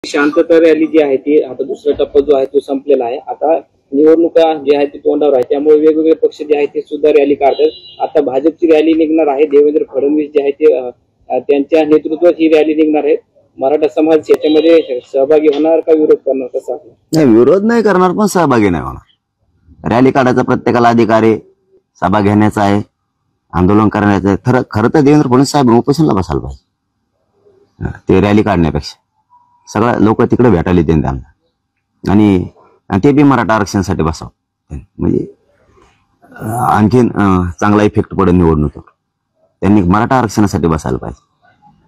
शांतता रॅली जी आहे ती आता दुसरा टप्पा जो आहे तो संपलेला आहे। आता निवडणुका जी आहे ती तोंडावर आहे, त्यामुळे वेगवेगळे पक्ष जे आहेत ते सुद्धा रॅली काढतात। आता भाजपची रॅली निघणार आहे, देवेंद्र फडणवीस जे आहे ते त्यांच्या नेतृत्वात ही रॅली निघणार आहे। मराठा समाज याच्यामध्ये सहभागी होणार का विरोध करणार, कसं आहे? नाही, विरोध नाही करणार पण सहभागी नाही होणार। रॅली काढायचा प्रत्येकाला अधिकार आहे, सभा घेण्याचा आहे, आंदोलन करण्याचं आहे। खरं तर देवेंद्र फडणवीस साहेब उपोषणला बसायला पाहिजे, ते रॅली काढण्यापेक्षा सगळं लोक तिकडे भेटायला येते त्यांना, आणि ते बी मराठा आरक्षणासाठी बसावं, म्हणजे आणखीन चांगला इफेक्ट पडेल निवडणुकीवर। त्यांनी मराठा आरक्षणासाठी बसायला पाहिजे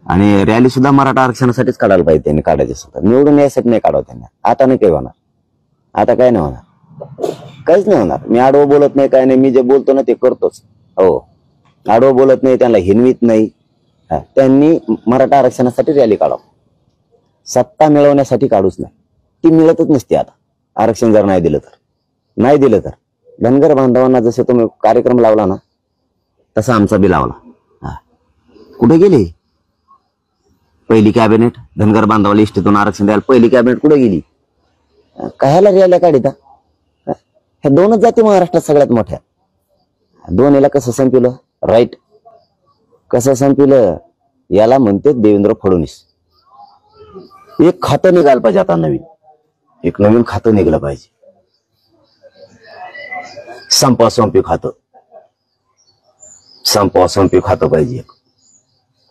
आणि रॅली सुद्धा मराठा आरक्षणासाठीच काढायला पाहिजे। त्यांनी काढायचे सुद्धा, निवडून यायसाठी नाही काढावं त्यांना। आता नाही काही होणार, आता काय नाही होणार, काहीच नाही होणार। मी आडवं बोलत नाही, काय नाही, मी जे बोलतो ना ते करतोच। हो, आडवं बोलत नाही, त्यांना हिनवीत नाही। त्यांनी मराठा आरक्षणासाठी रॅली काढावं, सत्ता मिळवण्यासाठी काढूच नाही, ती मिळतच नसते। आता आरक्षण जर नाही दिलं तर धनगर बांधवांना जसे तुम्ही कार्यक्रम लावला ना तसा आमचा बी लावला। कुठे गेली पहिली कॅबिनेट? धनगर बांधवाला इष्टीतून आरक्षण द्यायला पहिली कॅबिनेट कुठे गेली? कशाला रॅल्या काढिता? ह्या दोनच जाती महाराष्ट्रात सगळ्यात मोठ्या, दोन याला कसं संपलं? राईट, कसं संपलं? याला म्हणते देवेंद्र फडणवीस। एक खातं निघायला पाहिजे आता, एक नवीन खातं निघलं पाहिजे, संपी खातं पाहिजे एक,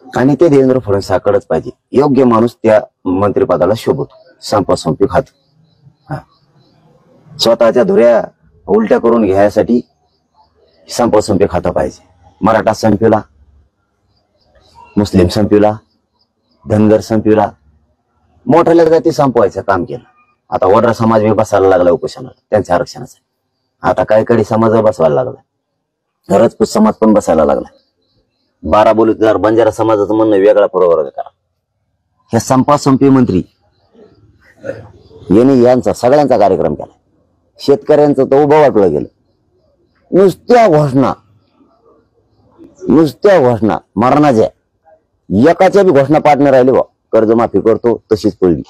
आणि ते देवेंद्र फडणवीसाकडेच पाहिजे। योग्य माणूस त्या मंत्रिपदाला शोभतो। संपी खातं स्वतःच्या धुऱ्या उलट्या करून घ्यायसाठी संपी खातं पाहिजे। मराठा संपविला, मुस्लिम संपविला, धनगर संपविला, मोठ्या जाती संपवायचं काम केलं। आता वड्रा समाज बी बसायला लागला उपोषणाला त्यांच्या आरक्षणासाठी। आता काय कडी समाज बसवायला लागला, राजपूत समाज पण बसायला लागला। 12 बोलीदार बंजारा समाजाचं म्हणणं वेगळा पुरवठा करा। हे संपी मंत्री यांनी यांचा सगळ्यांचा कार्यक्रम केला, शेतकऱ्यांचं तर उभं वाटलं गेलं। नुसत्या घोषणा मरणाच्या, एकाच्या बी घोषणा पाठ नाही राहिली। कर्जमाफी करतो तशीच पडली,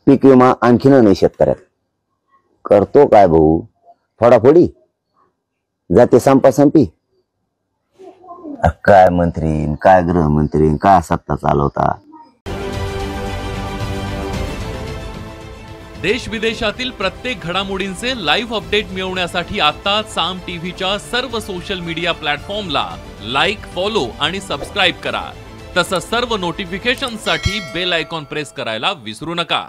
पीक विमा आणखीन नाही शेतकऱ्यात। करतो काय भाऊ? फोडाफोडी जाते संपी। काय मंत्री, काय गृहमंत्री, काय सत्ता चालवता? देश विदेशातील प्रत्येक घडामोडींचे लाईव्ह अपडेट मिळवण्यासाठी आता साम टीव्हीच्या सर्व सोशल मीडिया प्लॅटफॉर्मला लाईक, फॉलो आणि सबस्क्राईब करा। तसंच सर्व नोटिफिकेशनसाठी बेल आयकॉन प्रेस करायला विसरू नका।